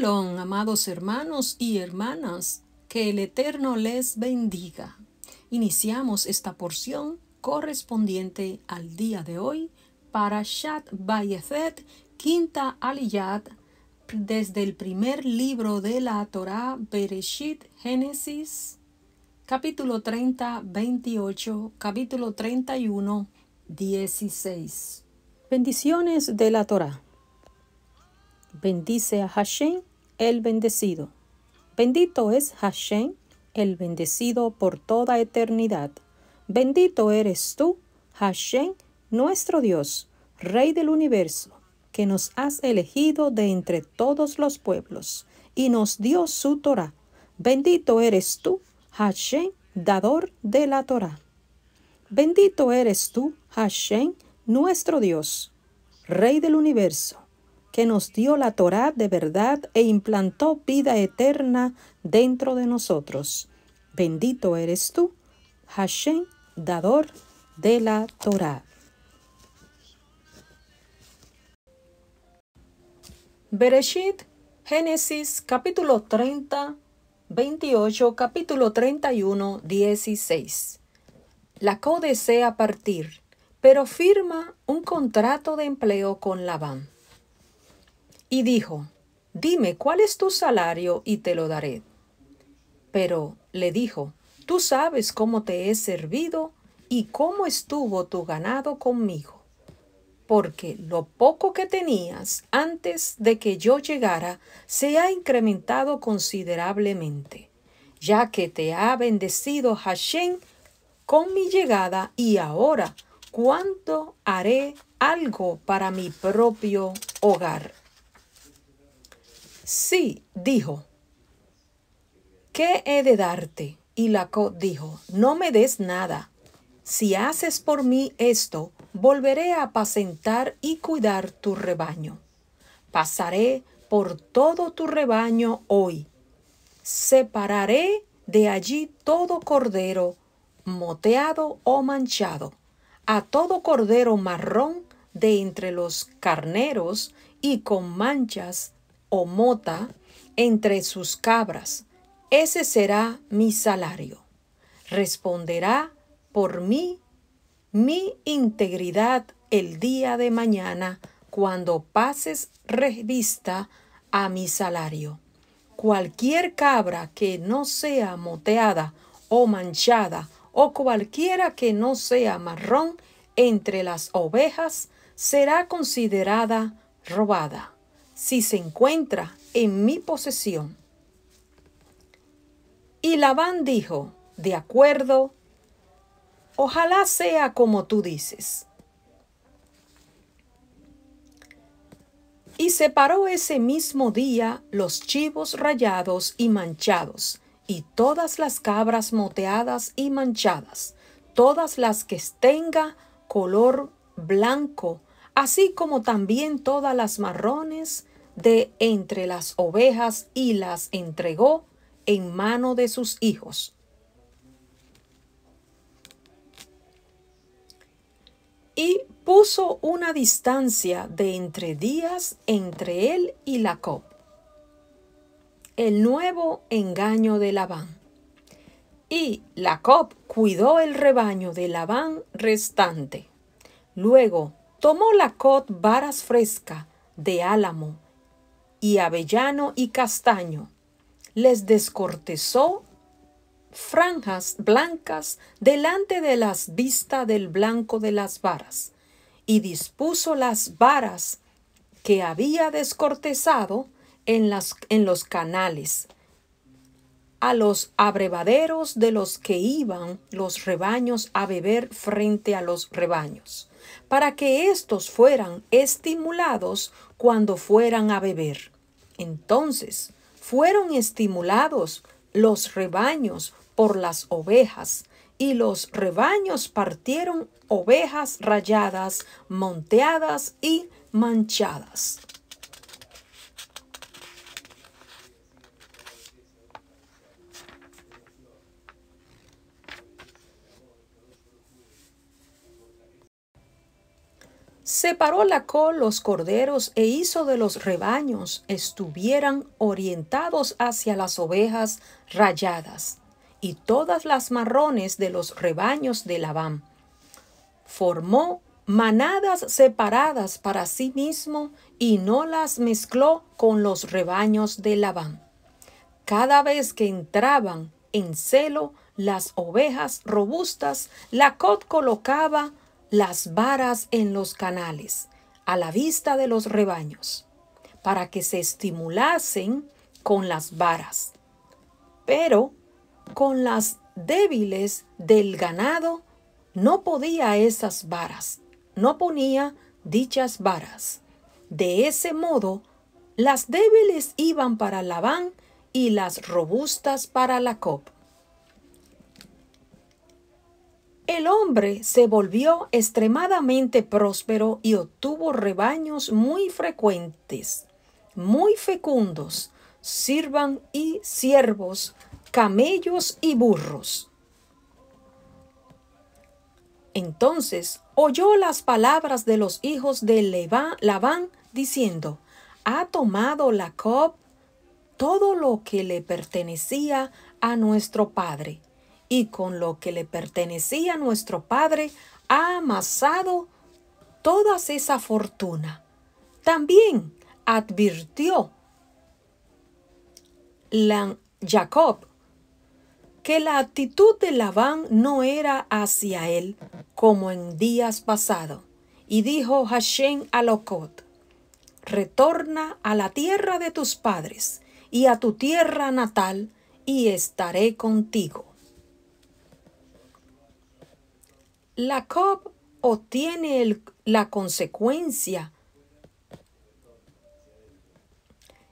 Shalom, amados hermanos y hermanas, que el Eterno les bendiga. Iniciamos esta porción correspondiente al día de hoy, Parashat Vayethet, quinta Aliyat, desde el primer libro de la Torá, Bereshit, Génesis, capítulo 30, 28, capítulo 31, 16. Bendiciones de la Torá. Bendice a Hashem, el bendecido. Bendito es Hashem, el bendecido por toda eternidad. Bendito eres tú, Hashem, nuestro Dios, Rey del universo, que nos has elegido de entre todos los pueblos y nos dio su Torá. Bendito eres tú, Hashem, dador de la Torá. Bendito eres tú, Hashem, nuestro Dios, Rey del universo, que nos dio la Torá de verdad e implantó vida eterna dentro de nosotros. Bendito eres tú, Hashem, dador de la Torá. Bereshit, Génesis, capítulo 30, 28, capítulo 31, 16. Jacob desea partir, pero firma un contrato de empleo con Labán. Y dijo, dime cuál es tu salario y te lo daré. Pero le dijo, tú sabes cómo te he servido y cómo estuvo tu ganado conmigo, porque lo poco que tenías antes de que yo llegara se ha incrementado considerablemente, ya que te ha bendecido Hashem con mi llegada, y ahora, ¿cuándo haré algo para mi propio hogar? Sí, dijo, ¿qué he de darte? Y Jacob dijo, no me des nada. Si haces por mí esto, volveré a apacentar y cuidar tu rebaño. Pasaré por todo tu rebaño hoy. Separaré de allí todo cordero moteado o manchado, a todo cordero marrón de entre los carneros y con manchas o mota entre sus cabras. Ese será mi salario. Responderá por mí mi integridad el día de mañana cuando pases revista a mi salario. Cualquier cabra que no sea moteada o manchada, o cualquiera que no sea marrón entre las ovejas, será considerada robada, si se encuentra en mi posesión. Y Labán dijo, de acuerdo, ojalá sea como tú dices. Y separó ese mismo día los chivos rayados y manchados, y todas las cabras moteadas y manchadas, todas las que tenga color blanco, así como también todas las marrones de entre las ovejas, y las entregó en mano de sus hijos. Y puso una distancia de entre días entre él y Jacob. El nuevo engaño de Labán. Y Jacob cuidó el rebaño de Labán restante. Luego tomó Jacob varas frescas de álamo y avellano y castaño. Les descortezó franjas blancas delante de las vistas del blanco de las varas, y dispuso las varas que había descortezado en los canales, a los abrevaderos de los que iban los rebaños a beber frente a los rebaños, para que éstos fueran estimulados cuando fueran a beber. Entonces fueron estimulados los rebaños por las ovejas, y los rebaños partieron ovejas rayadas, monteadas y manchadas. Separó Jacob los corderos e hizo de los rebaños estuvieran orientados hacia las ovejas rayadas y todas las marrones de los rebaños de Labán. Formó manadas separadas para sí mismo y no las mezcló con los rebaños de Labán. Cada vez que entraban en celo las ovejas robustas, Jacob colocaba las varas en los canales, a la vista de los rebaños, para que se estimulasen con las varas. Pero con las débiles del ganado no podía esas varas, no ponía dichas varas. De ese modo, las débiles iban para Labán y las robustas para Jacob. El hombre se volvió extremadamente próspero y obtuvo rebaños muy frecuentes, muy fecundos, sirvan y siervos, camellos y burros. Entonces oyó las palabras de los hijos de Labán, diciendo: ¿Ha tomado Jacob todo lo que le pertenecía a nuestro padre? Y con lo que le pertenecía a nuestro padre ha amasado toda esa fortuna. También advirtió Jacob que la actitud de Labán no era hacia él como en días pasados. Y dijo Hashem a Jacob: retorna a la tierra de tus padres y a tu tierra natal, y estaré contigo. Jacob obtiene la consecuencia.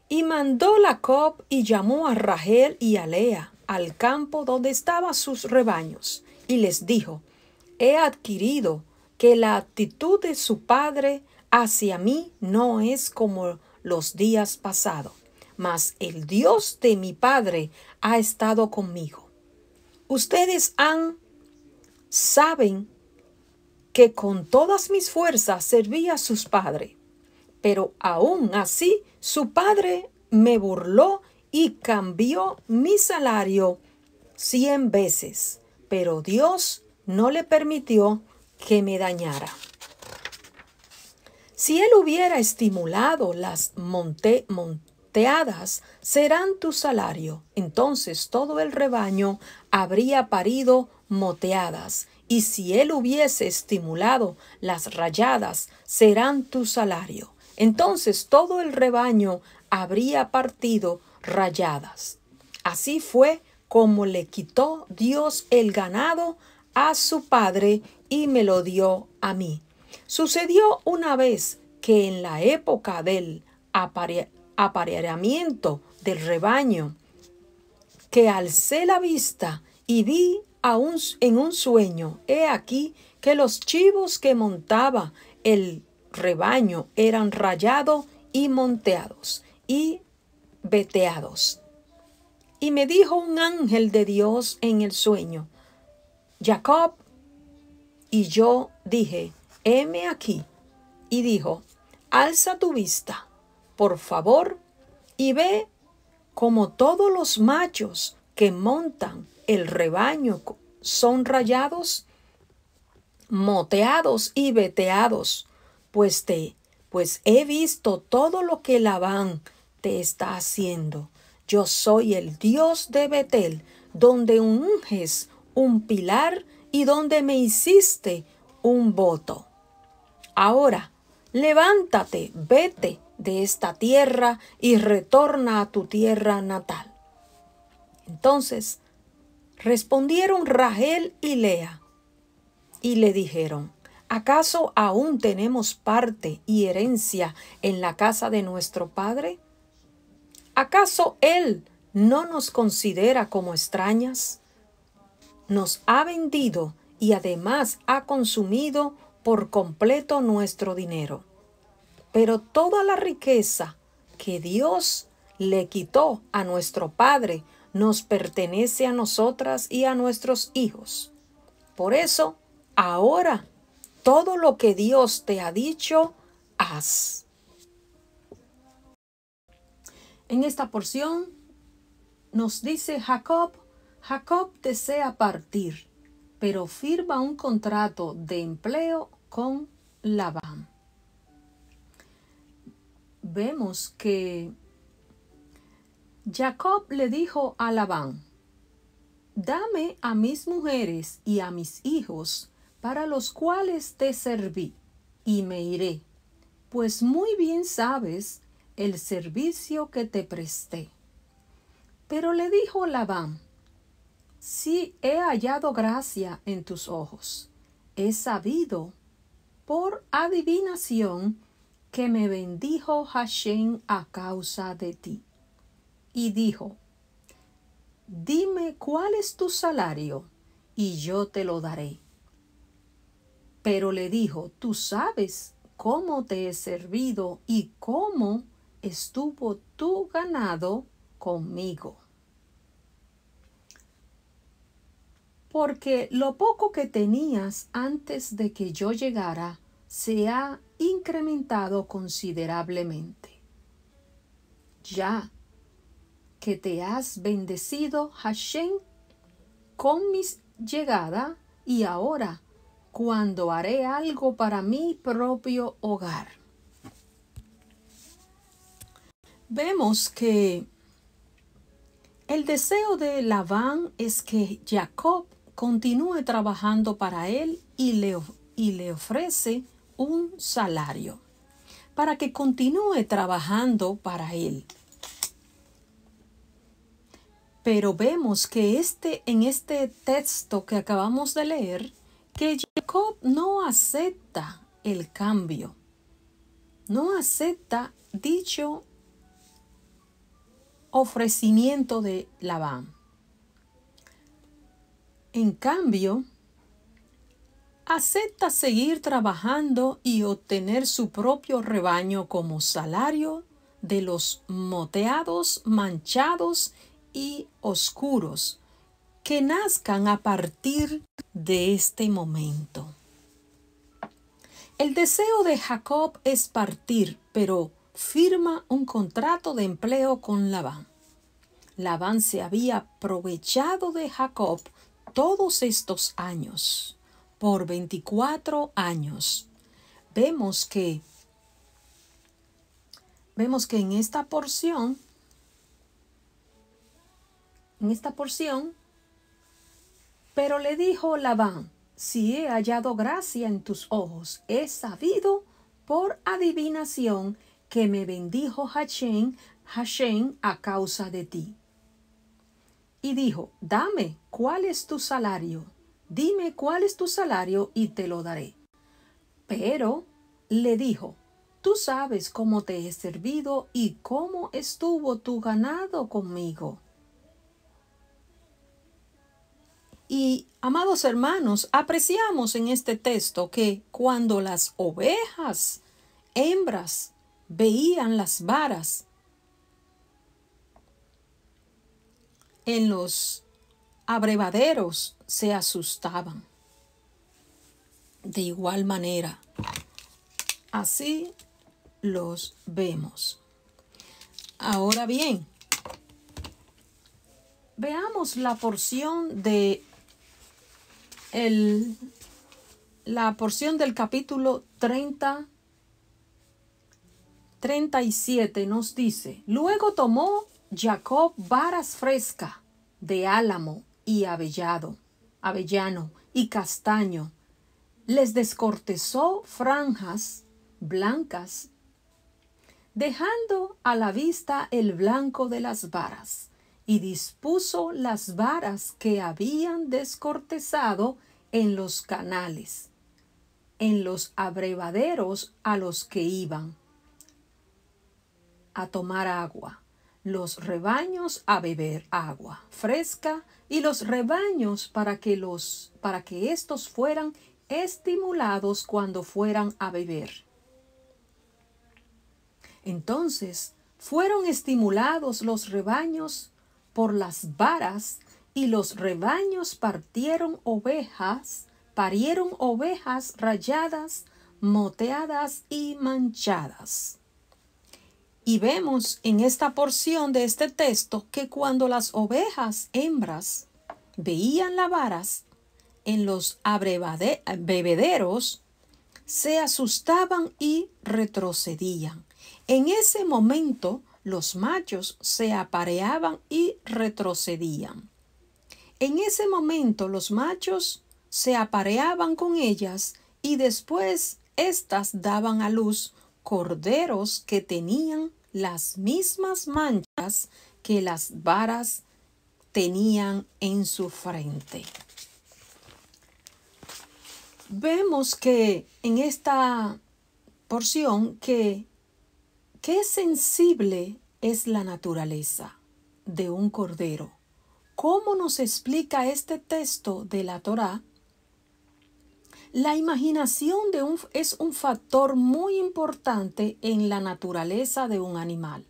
Y mandó Jacob y llamó a Rachel y a Lea al campo donde estaban sus rebaños, y les dijo: he adquirido que la actitud de su padre hacia mí no es como los días pasados, mas el Dios de mi padre ha estado conmigo. Ustedes saben que con todas mis fuerzas serví a sus padres, pero aún así su padre me burló y cambió mi salario 100 veces, pero Dios no le permitió que me dañara. Si él hubiera estimulado las monteadas, serán tu salario. Entonces todo el rebaño habría parido moteadas. Y si él hubiese estimulado las rayadas, serán tu salario. Entonces todo el rebaño habría partido rayadas. Así fue como le quitó Dios el ganado a su padre y me lo dio a mí. Sucedió una vez que en la época del apareamiento del rebaño, que alcé la vista y vi en un sueño, he aquí que los chivos que montaba el rebaño eran rayados y monteados y veteados. Y me dijo un ángel de Dios en el sueño: Jacob. Y yo dije: heme aquí. Y dijo: alza tu vista, por favor, y ve como todos los machos que montan el rebaño son rayados, moteados y veteados, pues he visto todo lo que Labán te está haciendo. Yo soy el Dios de Betel, donde unges un pilar y donde me hiciste un voto. Ahora, levántate, vete de esta tierra y retorna a tu tierra natal. Entonces respondieron Rachel y Lea y le dijeron: ¿acaso aún tenemos parte y herencia en la casa de nuestro padre? ¿Acaso él no nos considera como extrañas? Nos ha vendido y además ha consumido por completo nuestro dinero. Pero toda la riqueza que Dios le quitó a nuestro padre nos pertenece a nosotras y a nuestros hijos. Por eso, ahora todo lo que Dios te ha dicho, haz. En esta porción nos dice Jacob desea partir, pero firma un contrato de empleo con Labán. Vemos que Jacob le dijo a Labán: dame a mis mujeres y a mis hijos, para los cuales te serví, y me iré, pues muy bien sabes el servicio que te presté. Pero le dijo Labán: si he hallado gracia en tus ojos, he sabido por adivinación que me bendijo Hashem a causa de ti. Y dijo: dime cuál es tu salario, y yo te lo daré. Pero le dijo: tú sabes cómo te he servido y cómo estuvo tu ganado conmigo. Porque lo poco que tenías antes de que yo llegara se ha incrementado considerablemente. Ya que te has bendecido, Hashem, con mi llegada, y ahora, cuando haré algo para mi propio hogar. Vemos que el deseo de Labán es que Jacob continúe trabajando para él y le ofrece un salario para que continúe trabajando para él. Pero vemos que en este texto que acabamos de leer, que Jacob no acepta el cambio, no acepta dicho ofrecimiento de Labán. En cambio, acepta seguir trabajando y obtener su propio rebaño como salario de los moteados, manchados y oscuros que nazcan a partir de este momento. El deseo de Jacob es partir, pero firma un contrato de empleo con Labán. Labán se había aprovechado de Jacob todos estos años, por 24 años. Vemos que en esta porción, pero le dijo Labán: si he hallado gracia en tus ojos, he sabido por adivinación que me bendijo Hashem a causa de ti. Y dijo: dame cuál es tu salario, dime cuál es tu salario y te lo daré. Pero le dijo: tú sabes cómo te he servido y cómo estuvo tu ganado conmigo. Y, amados hermanos, apreciamos en este texto que cuando las ovejas hembras veían las varas en los abrevaderos, se asustaban. De igual manera, así los vemos. Ahora bien, veamos la porción del capítulo 37 nos dice: luego tomó Jacob varas frescas de álamo y avellano y castaño, les descortezó franjas blancas, dejando a la vista el blanco de las varas, y dispuso las varas que habían descortezado en los canales, en los abrevaderos a los que iban a tomar agua, los rebaños a beber agua fresca, y los rebaños para que éstos fueran estimulados cuando fueran a beber. Entonces fueron estimulados los rebaños por las varas, y los rebaños partieron ovejas parieron ovejas rayadas, moteadas y manchadas. Y vemos en esta porción de este texto que cuando las ovejas hembras veían las varas en los bebederos, se asustaban y retrocedían. En ese momento, los machos se apareaban y retrocedían. En ese momento, los machos se apareaban con ellas y después éstas daban a luz corderos que tenían las mismas manchas que las varas tenían en su frente. Vemos que en esta porción que qué sensible es la naturaleza de un cordero. ¿Cómo nos explica este texto de la Torá? La imaginación es un factor muy importante en la naturaleza de un animal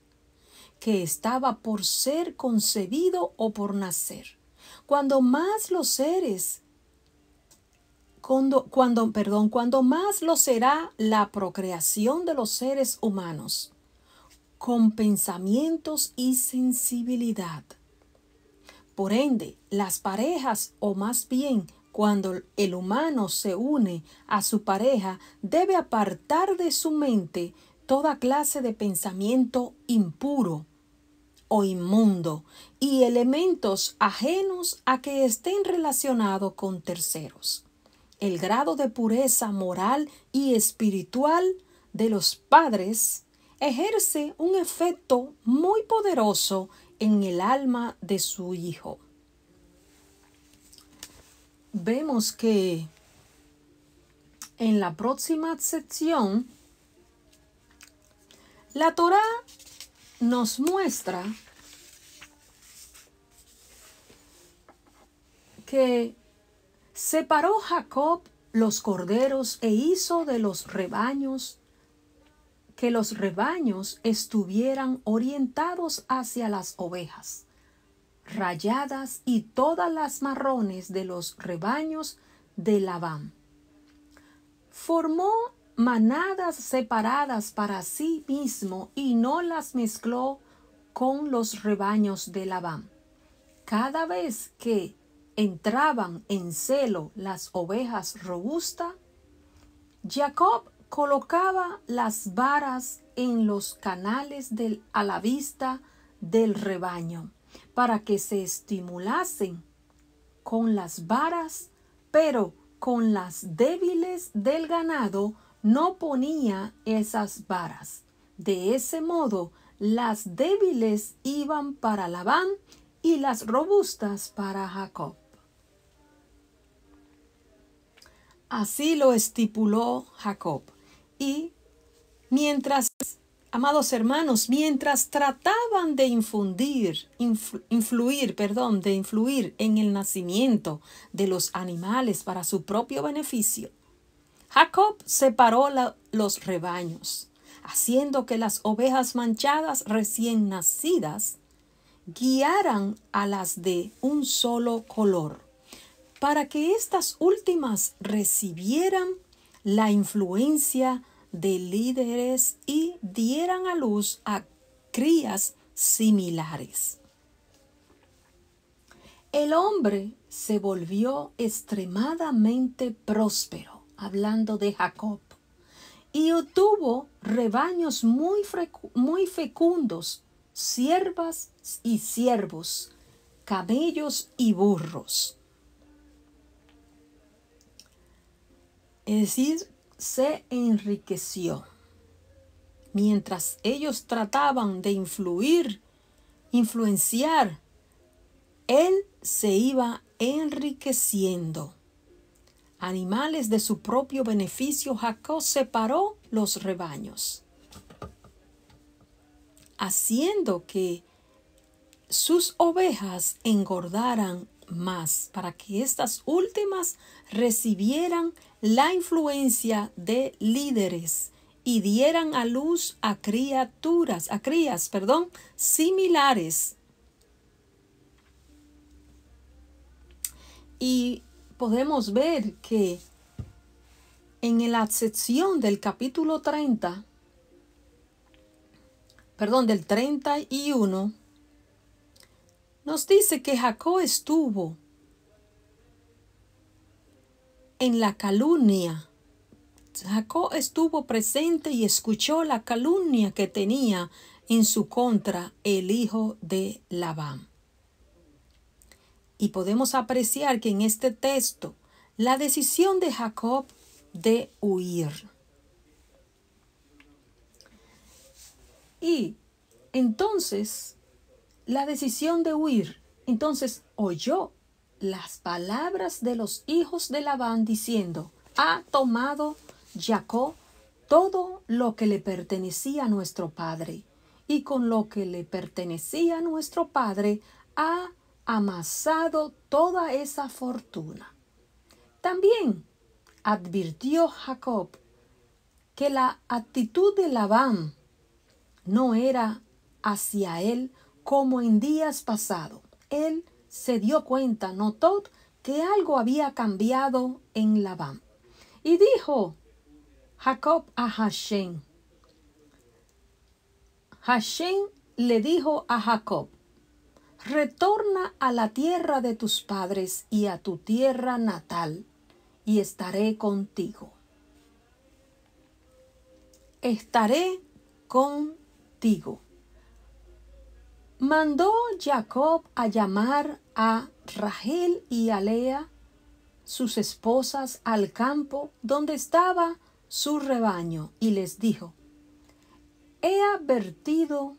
que estaba por ser concebido o por nacer. Cuando más lo será la procreación de los seres humanos, con pensamientos y sensibilidad. Por ende, las parejas, o más bien cuando el humano se une a su pareja, debe apartar de su mente toda clase de pensamiento impuro o inmundo y elementos ajenos a que estén relacionados con terceros. El grado de pureza moral y espiritual de los padres ejerce un efecto muy poderoso en el alma de su hijo. Vemos que en la próxima sección la Torá nos muestra que separó Jacob los corderos e hizo de los rebaños que los rebaños estuvieran orientados hacia las ovejas rayadas y todas las marrones de los rebaños de Labán. Formó manadas separadas para sí mismo y no las mezcló con los rebaños de Labán. Cada vez que entraban en celo las ovejas robustas, Jacob colocaba las varas en los canales a la vista del rebaño para que se estimulasen con las varas, pero con las débiles del ganado no ponía esas varas. De ese modo, las débiles iban para Labán y las robustas para Jacob. Así lo estipuló Jacob. Y amados hermanos, mientras trataban de influir en el nacimiento de los animales para su propio beneficio, Jacob separó los rebaños, haciendo que las ovejas manchadas recién nacidas guiaran a las de un solo color, para que estas últimas recibieran la influencia de líderes y dieran a luz a crías similares. El hombre se volvió extremadamente próspero, hablando de Jacob, y obtuvo rebaños muy fecundos, siervas y siervos, camellos y burros. Es decir, se enriqueció. Mientras ellos trataban de influenciar, él se iba enriqueciendo. Animales de su propio beneficio, Jacob separó los rebaños, haciendo que sus ovejas engordaran más, para que estas últimas recibieran la influencia de líderes y dieran a luz a crías similares. Y podemos ver que en la sección del capítulo 30, del 31, nos dice que Jacob estuvo en la calumnia. Jacob estuvo presente y escuchó la calumnia que tenía en su contra el hijo de Labán. Y podemos apreciar que en este texto la decisión de Jacob de huir. Y entonces, la decisión de huir, entonces oyó las palabras de los hijos de Labán diciendo: ha tomado Jacob todo lo que le pertenecía a nuestro padre, y con lo que le pertenecía a nuestro padre ha amasado toda esa fortuna. También advirtió Jacob que la actitud de Labán no era hacia él como en días pasados. Él se dio cuenta, notó que algo había cambiado en Labán. Y dijo Jacob a Hashem. Hashem le dijo a Jacob: retorna a la tierra de tus padres y a tu tierra natal, y estaré contigo. Estaré contigo. Mandó Jacob a llamar a Rachel y a Lea, sus esposas, al campo donde estaba su rebaño, y les dijo: he percibido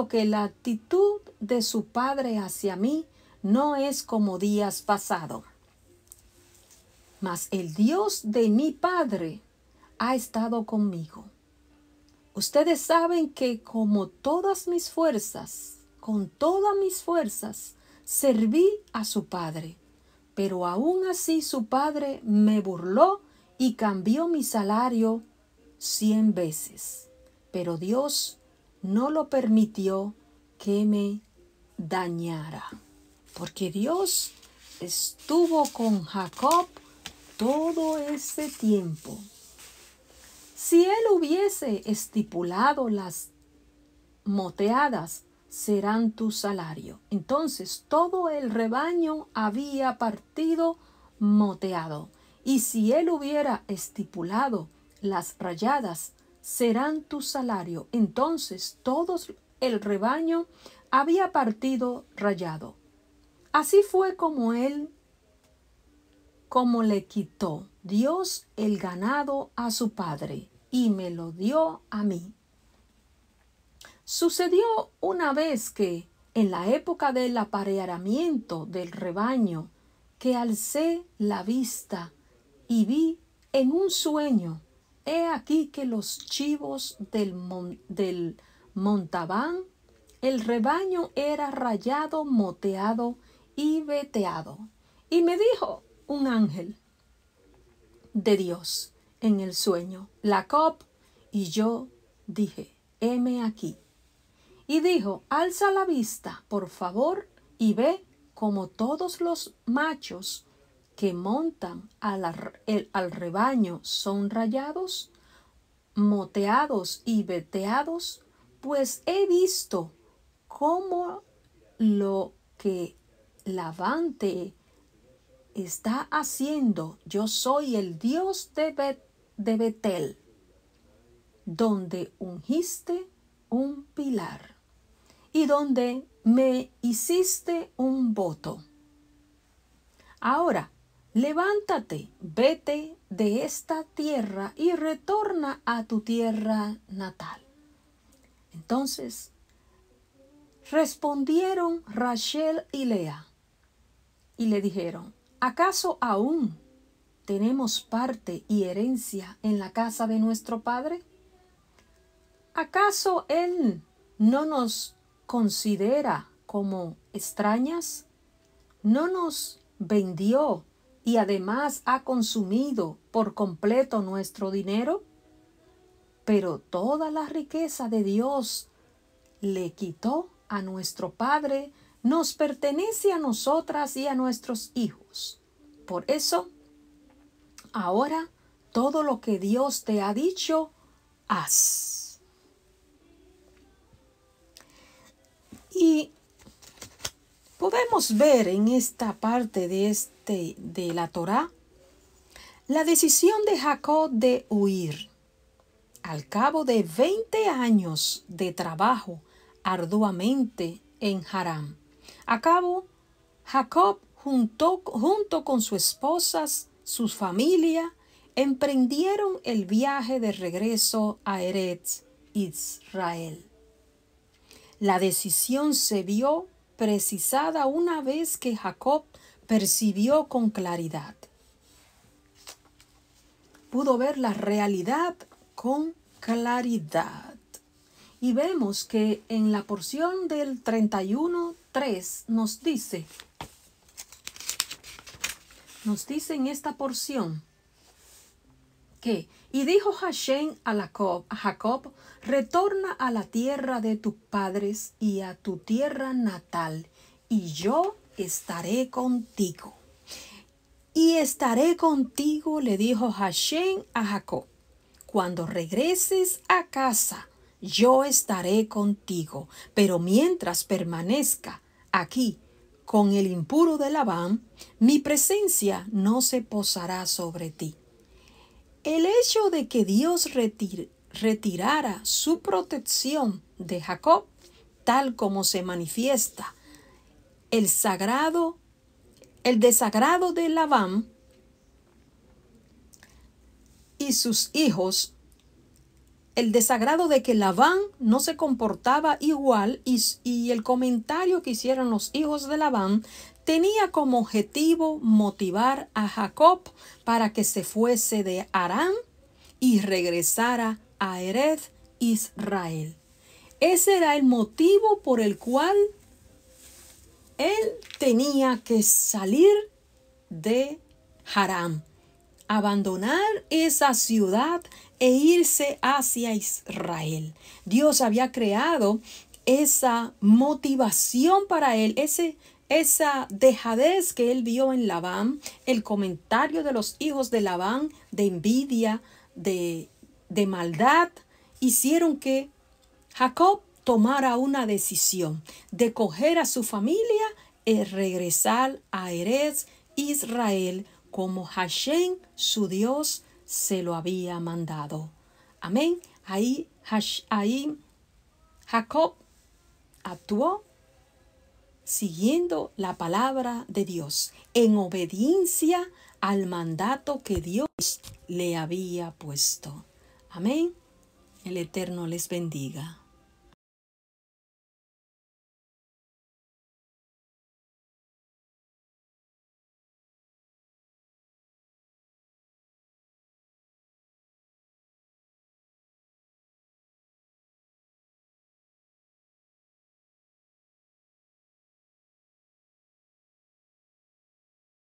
que la actitud de su padre hacia mí no es como días pasados. Mas el Dios de mi padre ha estado conmigo. Ustedes saben que con todas mis fuerzas, serví a su padre. Pero aún así su padre me burló y cambió mi salario 100 veces. Pero Dios no lo permitió que me dañara. Porque Dios estuvo con Jacob todo ese tiempo. Si él hubiese estipulado las moteadas serán tu salario, entonces todo el rebaño había partido moteado. Y si él hubiera estipulado las rayadas serán tu salario, entonces todo el rebaño había partido rayado. Así fue como le quitó Dios el ganado a su padre y me lo dio a mí. Sucedió una vez que, en la época del apareamiento del rebaño, que alcé la vista y vi en un sueño, he aquí que los chivos del montaban, el rebaño era rayado, moteado y veteado. Y me dijo un ángel de Dios en el sueño: Jacob. Y yo dije: heme aquí. Y dijo: alza la vista, por favor, y ve como todos los machos que montan al rebaño son rayados, moteados y veteados, pues he visto cómo lo que Labán está haciendo. Yo soy el Dios de Betel, donde ungiste un pilar y donde me hiciste un voto. Ahora, levántate, vete de esta tierra y retorna a tu tierra natal. Entonces respondieron Rachel y Lea y le dijeron: ¿acaso aún tenemos parte y herencia en la casa de nuestro padre? ¿Acaso él no nos considera como extrañas? ¿No nos vendió y además ha consumido por completo nuestro dinero? Pero toda la riqueza de Dios le quitó a nuestro padre nos pertenece a nosotras y a nuestros hijos. Por eso, ahora todo lo que Dios te ha dicho, haz. Y podemos ver en esta parte de la Torá la decisión de Jacob de huir. Al cabo de 20 años de trabajo arduamente en Harán, Jacob junto con sus esposas, su familia, emprendieron el viaje de regreso a Eretz Israel. La decisión se vio precisada una vez que Jacob percibió con claridad. Pudo ver la realidad con claridad. Y vemos que en la porción del 31:3 nos dice en esta porción que, y dijo Hashem a Jacob, retorna a la tierra de tus padres y a tu tierra natal, y yo estaré contigo. Y estaré contigo, le dijo Hashem a Jacob. Cuando regreses a casa, yo estaré contigo. Pero mientras permanezca aquí con el impuro de Labán, mi presencia no se posará sobre ti. El hecho de que Dios retirara su protección de Jacob, tal como se manifiesta el desagrado de Labán y sus hijos, el desagrado de que Labán no se comportaba igual y el comentario que hicieron los hijos de Labán tenía como objetivo motivar a Jacob para que se fuese de Harán y regresara a Eretz Israel. Ese era el motivo por el cual él tenía que salir de Harán, abandonar esa ciudad e irse hacia Israel. Dios había creado esa motivación para él, esa dejadez que él vio en Labán, el comentario de los hijos de Labán, de envidia, de maldad, hicieron que Jacob tomara una decisión de coger a su familia y regresar a Eretz Israel como Hashem, su Dios, se lo había mandado. Amén. Ahí Jacob actuó siguiendo la palabra de Dios, en obediencia al mandato que Dios le había puesto. Amén. El Eterno les bendiga.